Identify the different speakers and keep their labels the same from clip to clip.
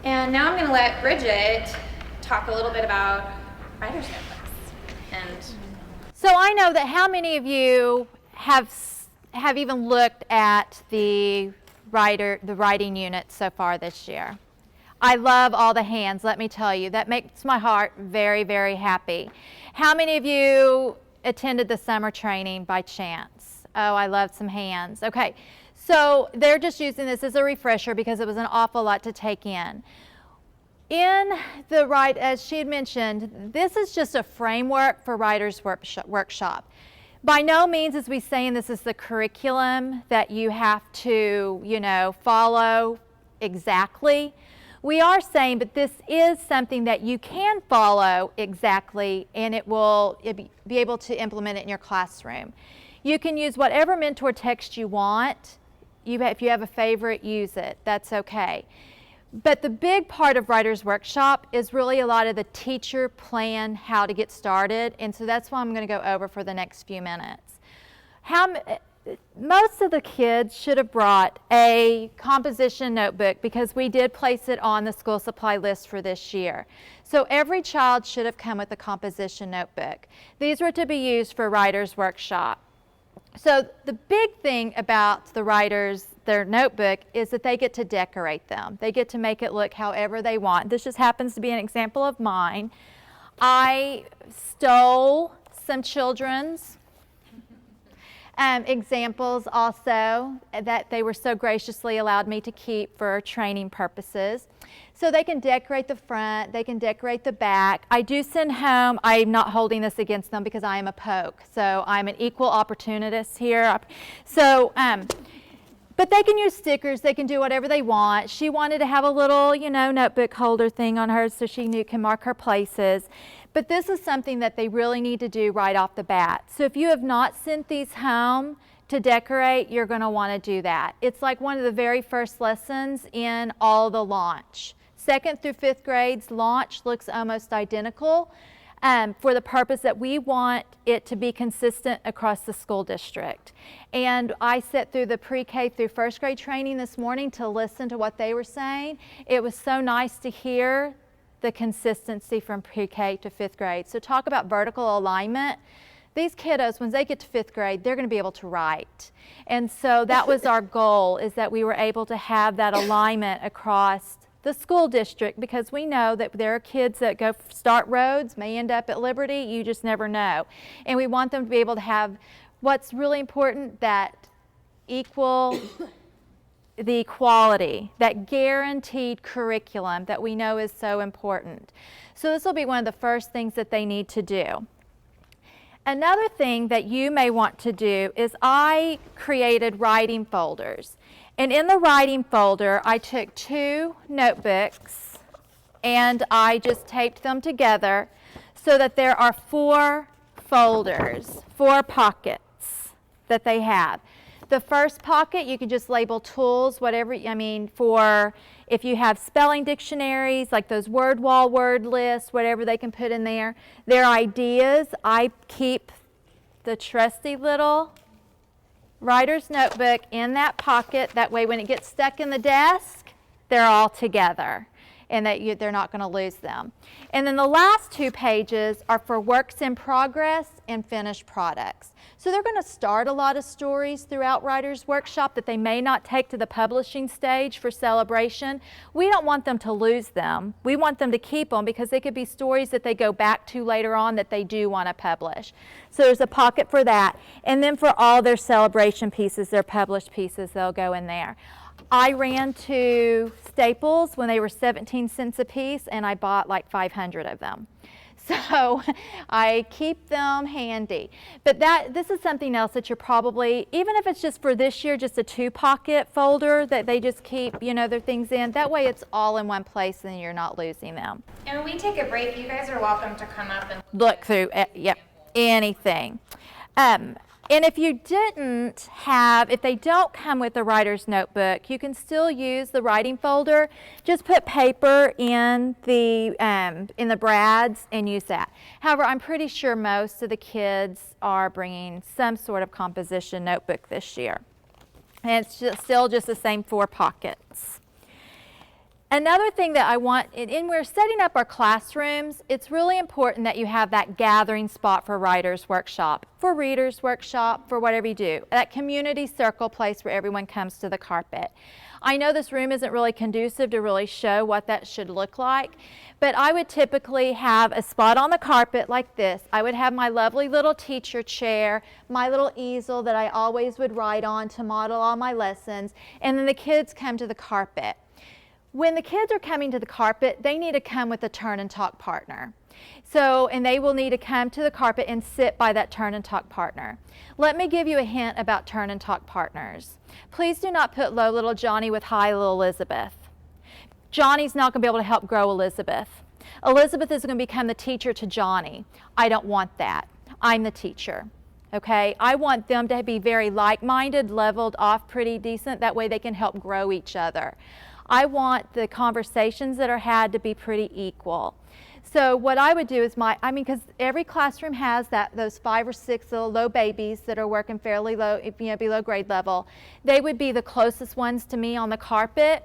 Speaker 1: And now I'm going to let Bridget talk a little bit about writer's notebooks. And
Speaker 2: so I know that how many of you have even looked at the writing unit so far this year? I love all the hands, let me tell you. That makes my heart very, very happy. How many of you attended the summer training by chance? Oh, I love some hands. Okay, so they're just using this as a refresher because it was an awful lot to take in. As she had mentioned, this is just a framework for Writer's Workshop. By no means is we saying this is the curriculum that you have to, follow exactly. We are saying, but this is something that you can follow exactly, and you'll be able to implement it in your classroom. You can use whatever mentor text you want. If you have a favorite, use it. That's okay. But the big part of Writer's Workshop is really a lot of the teacher plan how to get started, and so that's what I'm going to go over for the next few minutes. Most of the kids should have brought a composition notebook because we did place it on the school supply list for this year. So every child should have come with a composition notebook. These were to be used for Writer's Workshop. So the big thing about their notebook is that they get to decorate them. They get to make it look however they want. This just happens to be an example of mine. I stole some children's examples also that they were so graciously allowed me to keep for training purposes. So they can decorate the front, they can decorate the back. I do send home, I'm not holding this against them because I am a poke, so I'm an equal opportunist here. So, but they can use stickers, they can do whatever they want. She wanted to have a little, notebook holder thing on hers so she can mark her places. But this is something that they really need to do right off the bat. So if you have not sent these home to decorate, you're going to want to do that. It's like one of the very first lessons in all the launch. 2nd through 5th grades launch looks almost identical for the purpose that we want it to be consistent across the school district. And I sat through the pre-K through 1st grade training this morning to listen to what they were saying. It was so nice to hear the consistency from pre-K to 5th grade. So talk about vertical alignment. These kiddos, when they get to 5th grade, they're going to be able to write. And so that was our goal, is that we were able to have that alignment across the school district, because we know that there are kids that go start roads, may end up at Liberty, you just never know. And we want them to be able to have what's really important, that the equality, that guaranteed curriculum that we know is so important. So this will be one of the first things that they need to do. Another thing that you may want to do is I created writing folders. And in the writing folder, I took 2 notebooks and I just taped them together so that there are 4 folders, 4 pockets that they have. The first pocket, you can just label tools, whatever, for if you have spelling dictionaries, like those word wall, word lists, whatever they can put in there. Their ideas, I keep the trusty little writer's notebook in that pocket. That way when it gets stuck in the desk, they're all together and that they're not going to lose them. And then the last 2 pages are for works in progress and finished products. So they're going to start a lot of stories throughout Writer's Workshop that they may not take to the publishing stage for celebration. We don't want them to lose them. We want them to keep them because they could be stories that they go back to later on that they do want to publish. So there's a pocket for that. And then for all their celebration pieces, their published pieces, they'll go in there. I ran to Staples when they were 17 cents a piece, and I bought like 500 of them. So I keep them handy. But this is something else that you're probably, even if it's just for this year, just a 2-pocket folder that they just keep, their things in. That way it's all in one place and you're not losing them.
Speaker 1: And when we take a break, you guys are welcome to come up and
Speaker 2: look through, anything. And if they don't come with the writer's notebook, you can still use the writing folder. Just put paper in the brads and use that. However, I'm pretty sure most of the kids are bringing some sort of composition notebook this year. And it's still just the same 4 pockets. Another thing that I want, and we're setting up our classrooms, it's really important that you have that gathering spot for writers' workshop, for readers' workshop, for whatever you do. That community circle place where everyone comes to the carpet. I know this room isn't really conducive to really show what that should look like, but I would typically have a spot on the carpet like this. I would have my lovely little teacher chair, my little easel that I always would write on to model all my lessons, and then the kids come to the carpet. When the kids are coming to the carpet, they need to come with a turn and talk partner. And they will need to come to the carpet and sit by that turn and talk partner. Let me give you a hint about turn and talk partners. Please do not put low little Johnny with high little Elizabeth. Johnny's not going to be able to help grow Elizabeth. Elizabeth is going to become the teacher to Johnny. I don't want that. I'm the teacher. Okay? I want them to be very like-minded, leveled off, pretty decent. That way they can help grow each other. I want the conversations that are had to be pretty equal. So what I would do is because every classroom has those 5 or 6 little low babies that are working fairly low, below grade level. They would be the closest ones to me on the carpet.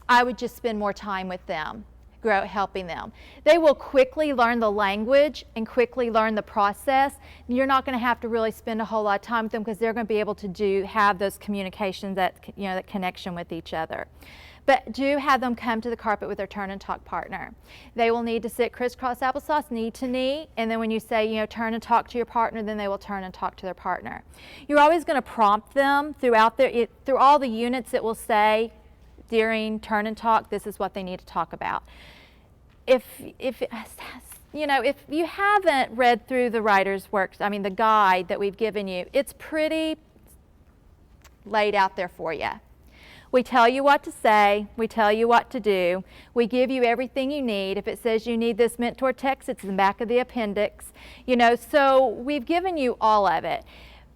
Speaker 2: I would just spend more time with them, helping them. They will quickly learn the language and quickly learn the process. You're not going to have to really spend a whole lot of time with them because they're going to be able to have those communications, that connection with each other. But do have them come to the carpet with their turn and talk partner. They will need to sit crisscross applesauce, knee to knee, and then when you say, turn and talk to your partner, then they will turn and talk to their partner. You're always going to prompt them through all the units. It will say during turn and talk, this is what they need to talk about. If you haven't read through the writer's works, the guide that we've given you, it's pretty laid out there for you. We tell you what to say, we tell you what to do, we give you everything you need. If it says you need this mentor text, it's in the back of the appendix. So we've given you all of it.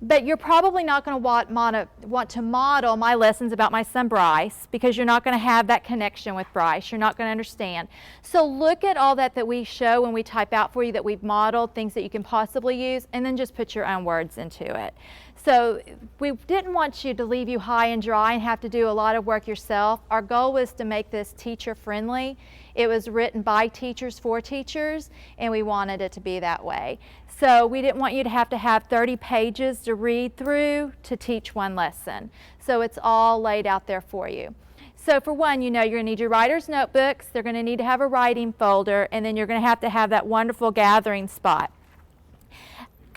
Speaker 2: But you're probably not going to want to model my lessons about my son Bryce because you're not going to have that connection with Bryce. You're not going to understand. So look at all that we show when we type out for you that we've modeled, things that you can possibly use, and then just put your own words into it. So we didn't want you to leave you high and dry and have to do a lot of work yourself. Our goal was to make this teacher friendly. It was written by teachers for teachers, and we wanted it to be that way. So we didn't want you to have 30 pages to read through to teach one lesson. So it's all laid out there for you. So for one, you're going to need your writer's notebooks. They're going to need to have a writing folder, and then you're going to have that wonderful gathering spot.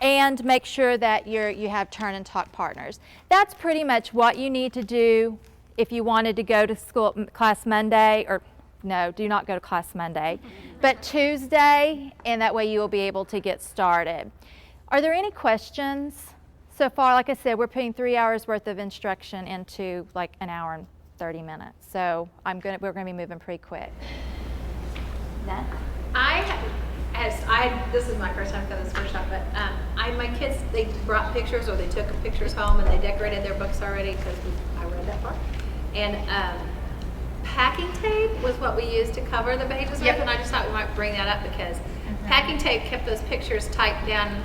Speaker 2: And make sure that you have turn and talk partners. That's pretty much what you need to do if you wanted to go to class Monday, or no, do not go to class Monday, but Tuesday, and that way you will be able to get started. Are there any questions so far? Like I said, we're putting 3 hours worth of instruction into like an hour and 30 minutes. So we're going to be moving pretty quick. None?
Speaker 3: This is my first time to this workshop, but my kids, they brought pictures or they took pictures home and they decorated their books already because I read that part. And packing tape was what we used to cover the pages with, and I just thought we might bring that up because packing tape kept those pictures typed down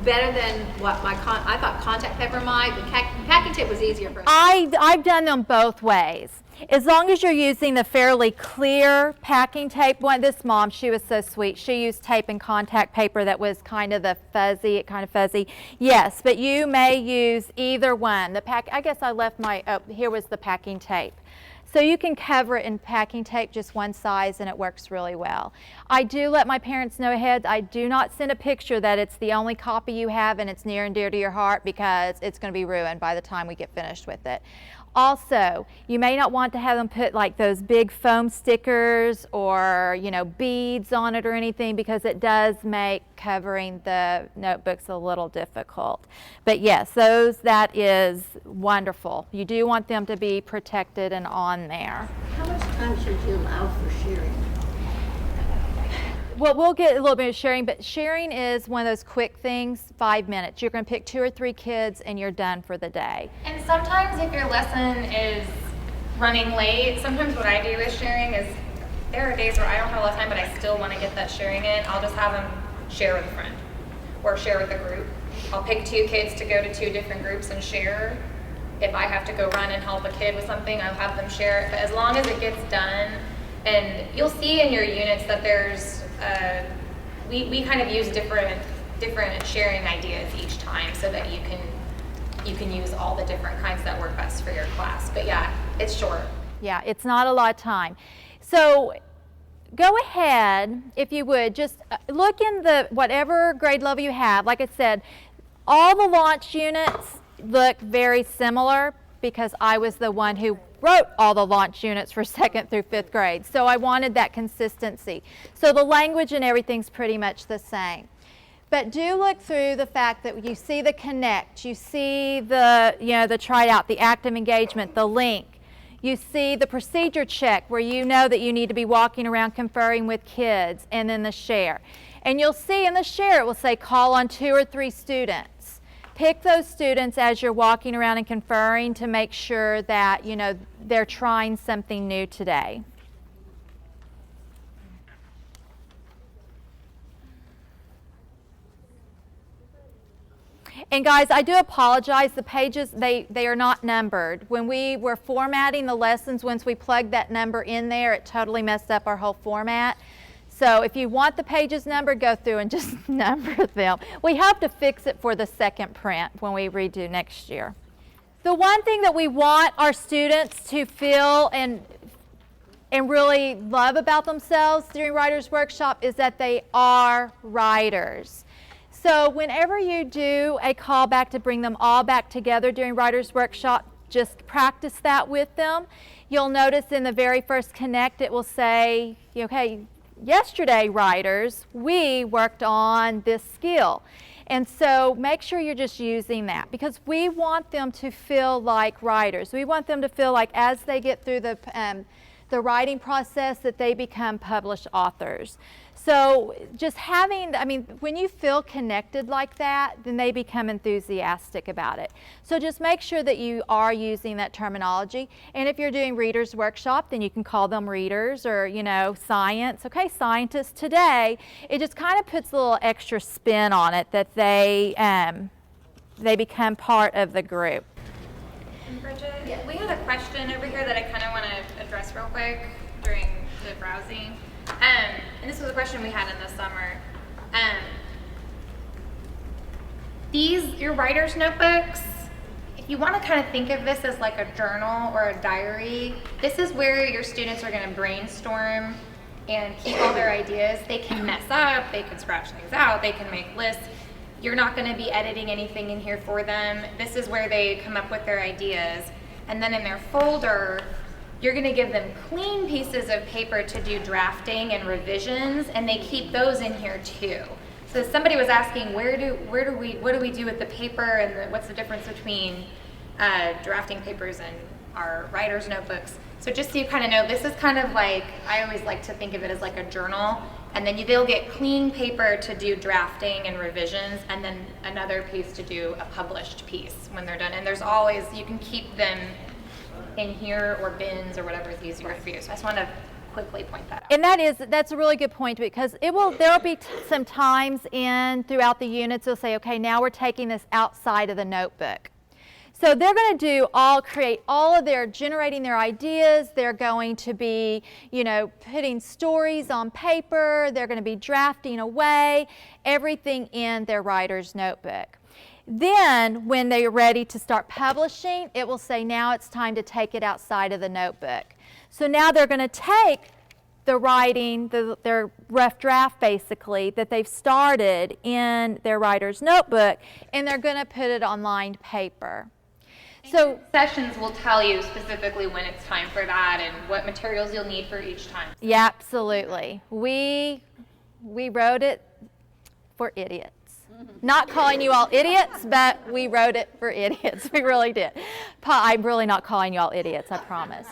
Speaker 3: better than what I thought contact paper might, but packing tape was easier for us.
Speaker 2: I've done them both ways. As long as you're using the fairly clear packing tape. This mom, she was so sweet. She used tape and contact paper that was kind of fuzzy. Yes, but you may use either one. I guess I left here was the packing tape. So you can cover it in packing tape, just one size, and it works really well. I do let my parents know ahead. I do not send a picture that it's the only copy you have and it's near and dear to your heart because it's going to be ruined by the time we get finished with it. Also, you may not want to have them put like those big foam stickers or, beads on it or anything because it does make covering the notebooks a little difficult. But yes, that is wonderful. You do want them to be protected and on there.
Speaker 4: How much time should you allow for sharing?
Speaker 2: Well, we'll get a little bit of sharing, but sharing is one of those quick things, 5 minutes. You're going to pick 2 or 3 kids and you're done for the day.
Speaker 1: And sometimes if your lesson is running late, sometimes what I do with sharing is there are days where I don't have a lot of time, but I still want to get that sharing in. I'll just have them share with a friend or share with a group. I'll pick 2 kids to go to 2 different groups and share. If I have to go run and help a kid with something, I'll have them share it. But as long as it gets done And you'll see in your units that there's, we kind of use different sharing ideas each time so that you can use all the different kinds that work best for your class. But yeah, it's short.
Speaker 2: Yeah, it's not a lot of time. So go ahead, if you would, just look in the whatever grade level you have. Like I said, all the launch units look very similar because I was the one who wrote all the launch units for 2nd through 5th grade. So I wanted that consistency. So the language and everything's pretty much the same. But do look through the fact that you see the connect, you see the, the try out, the active engagement, the link. You see the procedure check where you know that you need to be walking around conferring with kids, and then the share. And you'll see in the share it will say call on 2 or 3 students. Pick those students as you're walking around and conferring to make sure that they're trying something new today. And guys, I do apologize. The pages, they are not numbered. When we were formatting the lessons, once we plugged that number in there, it totally messed up our whole format. So if you want the pages numbered, go through and just number them. We hope to fix it for the second print when we redo next year. The one thing that we want our students to feel and really love about themselves during Writers Workshop is that they are writers. So whenever you do a call back to bring them all back together during Writers Workshop, just practice that with them. You'll notice in the very first connect it will say, okay, yesterday, writers, we worked on this skill. And so make sure you're just using that because we want them to feel like writers. We want them to feel like as they get through the writing process that they become published authors. So just when you feel connected like that, then they become enthusiastic about it. So just make sure that you are using that terminology. And if you're doing Readers Workshop, then you can call them readers or, science. Okay, scientists today. It just kind of puts a little extra spin on it that they become part of the group.
Speaker 1: And Bridget, we had a question over here that I kind of want to address real quick during the browsing. And this was a question we had in the summer. Your writer's notebooks, if you want to kind of think of this as like a journal or a diary, this is where your students are going to brainstorm and keep all their ideas. They can mess up, they can scratch things out, they can make lists. You're not going to be editing anything in here for them. This is where they come up with their ideas. And then in their folder, you're going to give them clean pieces of paper to do drafting and revisions, and they keep those in here too. So somebody was asking, what do we do with the paper, and what's the difference between drafting papers and our writer's notebooks? So just so you kind of know, this is kind of like, I always like to think of it as like a journal, and then they'll get clean paper to do drafting and revisions, and then another piece to do a published piece when they're done. And there's always, you can keep them in here or bins or whatever is easier for you. So I just want to quickly point that out.
Speaker 2: And that's a really good point because there'll be some times throughout the units they'll say, okay, now we're taking this outside of the notebook. So they're going to generating their ideas. They're going to be, putting stories on paper. They're going to be drafting away everything in their writer's notebook. Then when they're ready to start publishing, it will say now it's time to take it outside of the notebook. So now they're going to take the writing, their rough draft basically, that they've started in their writer's notebook, and they're going to put it on lined paper.
Speaker 1: So sessions will tell you specifically when it's time for that and what materials you'll need for each time.
Speaker 2: Yeah, absolutely. We wrote it for idiots. Not calling you all idiots, but we wrote it for idiots. We really did. I'm really not calling you all idiots, I promise.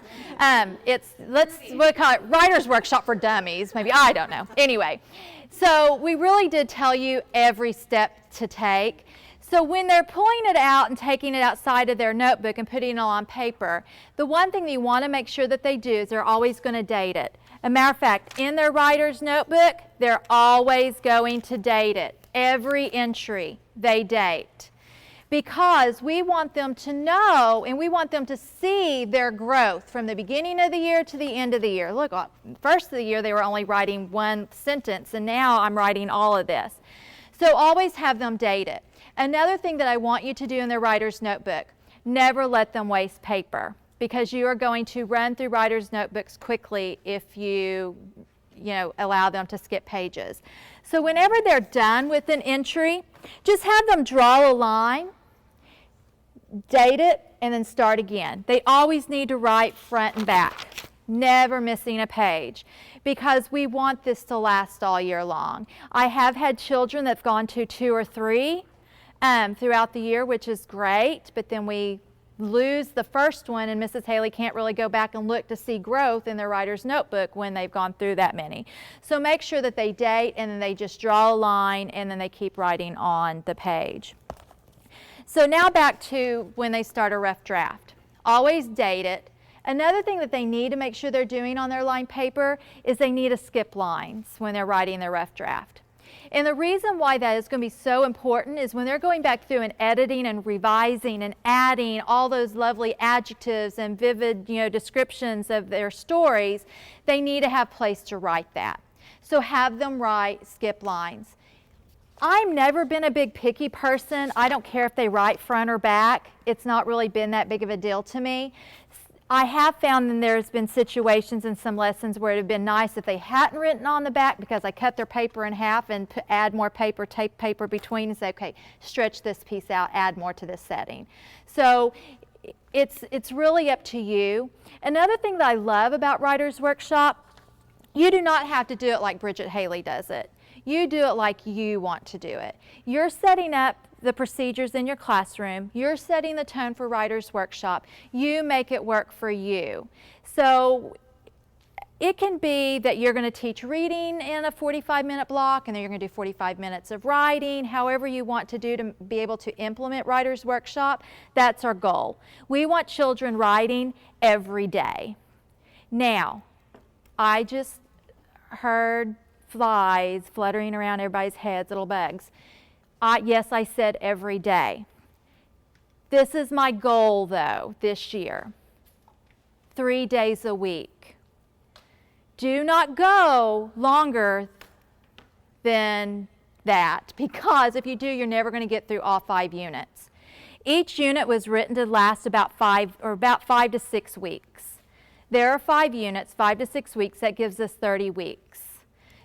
Speaker 2: We'll call it Writer's Workshop for Dummies, maybe, I don't know. Anyway, so we really did tell you every step to take. So when they're pulling it out and taking it outside of their notebook and putting it on paper, the one thing that you want to make sure that they do is they're always going to date it. As a matter of fact, in their writer's notebook, they're always going to date it. Every entry they date. because we want them to know and we want them to see their growth from the beginning of the year to the end of the year. Look, first of the year they were only writing one sentence, and now I'm writing all of this. So always have them date it. Another thing that I want you to do in their writer's notebook, never let them waste paper, because you are going to run through writer's notebooks quickly if you allow them to skip pages. So whenever they're done with an entry, just have them draw a line, date it, and then start again. They always need to write front and back, never missing a page, because we want this to last all year long. I have had children that have gone to 2 or 3 throughout the year, which is great, but then we lose the first one, and Mrs. Haley can't really go back and look to see growth in their writer's notebook when they've gone through that many. So make sure that they date, and then they just draw a line, and then they keep writing on the page. So now back to when they start a rough draft. Always date it. Another thing that they need to make sure they're doing on their line paper is they need to skip lines when they're writing their rough draft. And the reason why that is going to be so important is when they're going back through and editing and revising and adding all those lovely adjectives and vivid, descriptions of their stories, they need to have place to write that. So have them write skip lines. I've never been a big picky person. I don't care if they write front or back. It's not really been that big of a deal to me. I have found that there's been situations in some lessons where it would have been nice if they hadn't written on the back, because I cut their paper in half and add more paper, tape paper between, and say, okay, stretch this piece out, add more to this setting. So it's really up to you. Another thing that I love about Writer's Workshop, you do not have to do it like Bridget Haley does it. You do it like you want to do it. You're setting up the procedures in your classroom. You're setting the tone for Writer's Workshop. You make it work for you. So it can be that you're going to teach reading in a 45-minute block, and then you're going to do 45 minutes of writing. However you want to do to be able to implement Writer's Workshop, that's our goal. We want children writing every day. Now, I just heard flies fluttering around everybody's heads, little bugs. Yes, I said every day. This is my goal, though, this year. 3 days a week. Do not go longer than that, because if you do, you're never going to get through all 5 units. Each unit was written to last about 5 to 6 weeks. There are 5 units, 5 to 6 weeks. That gives us 30 weeks.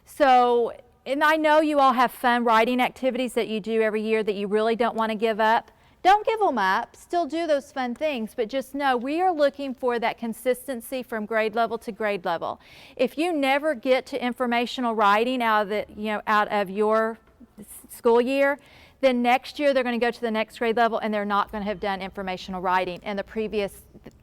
Speaker 2: So, and I know you all have fun writing activities that you do every year that you really don't want to give up. Don't give them up. Still do those fun things, but just know we are looking for that consistency from grade level to grade level. If you never get to informational writing out of your school year, then next year they're going to go to the next grade level and they're not going to have done informational writing, and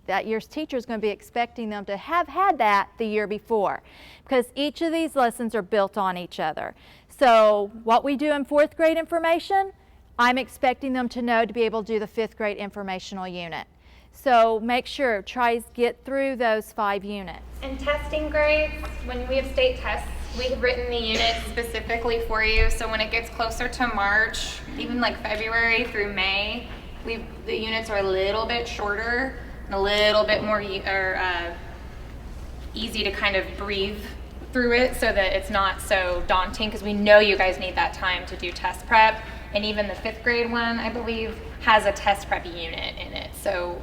Speaker 2: that year's teacher is going to be expecting them to have had that the year before, because each of these lessons are built on each other. So what we do in 4th grade information, I'm expecting them to know to be able to do the 5th grade informational unit. So make sure, try to get through those 5 units.
Speaker 1: In testing grades, when we have state tests, we have written the units specifically for you. So when it gets closer to March, even like February through May, the units are a little bit shorter and a little bit more easy to kind of breathe through it, so that it's not so daunting, because we know you guys need that time to do test prep. And even the 5th grade one, I believe, has a test prep unit in it. So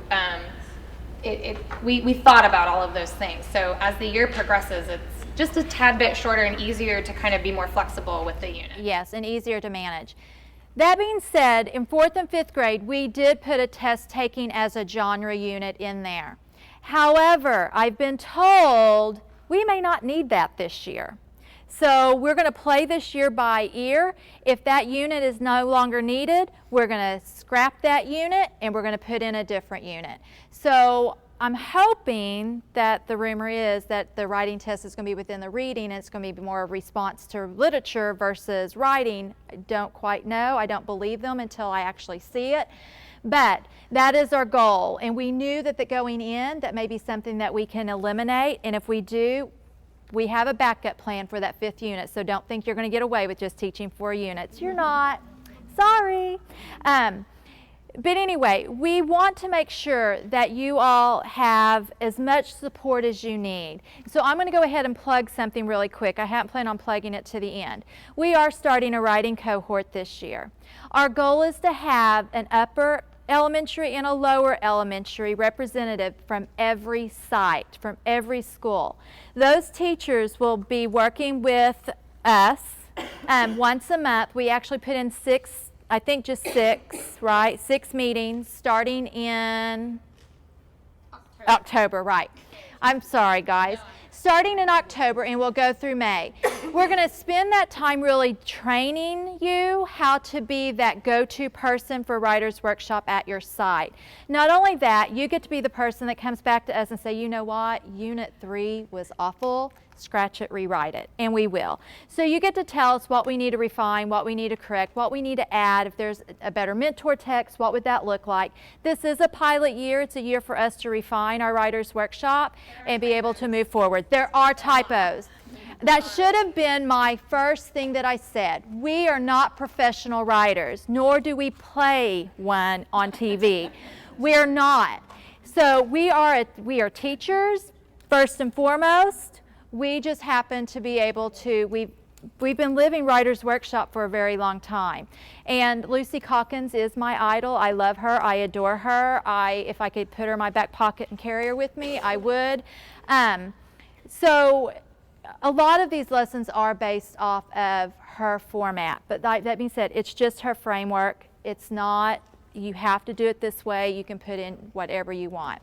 Speaker 1: we thought about all of those things. So as the year progresses, it's just a tad bit shorter and easier to kind of be more flexible with the unit.
Speaker 2: Yes, and easier to manage. That being said, in 4th and 5th grade, we did put a test taking as a genre unit in there. However, I've been told we may not need that this year. So we're going to play this year by ear. If that unit is no longer needed, we're going to scrap that unit and we're going to put in a different unit. So I'm hoping that the rumor is that the writing test is going to be within the reading, and it's going to be more a response to literature versus writing. I don't quite know. I don't believe them until I actually see it. But that is our goal, and we knew that going in, that may be something that we can eliminate, and if we do, we have a backup plan for that 5th unit. So don't think you're going to get away with just teaching 4 units. You're not. Sorry. But anyway, we want to make sure that you all have as much support as you need. So I'm going to go ahead and plug something really quick. I hadn't planned on plugging it to the end. We are starting a writing cohort this year. Our goal is to have an upper elementary and a lower elementary representative from every site, from every school. Those teachers will be working with us once a month. We actually put in I think just 6, right? 6 meetings starting in October, right. I'm sorry, guys. Starting in October, and we'll go through May. We're going to spend that time really training you how to be that go-to person for Writers Workshop at your site. Not only that, you get to be the person that comes back to us and say, you know what, Unit 3 was awful. Scratch it, rewrite it, and we will. So you get to tell us what we need to refine, what we need to correct, what we need to add. If there's a better mentor text, what would that look like? This is a pilot year. It's a year for us to refine our Writers Workshop and be able to move forward. There are typos. That should have been my first thing that I said. We are not professional writers, nor do we play one on TV. We're not. So we are teachers, first and foremost. We just happen to be able to, we've been living Writers Workshop for a very long time. And Lucy Calkins is my idol. I love her. I adore her. If I could put her in my back pocket and carry her with me, I would. So a lot of these lessons are based off of her format. But that being said, it's just her framework. It's not, you have to do it this way. You can put in whatever you want.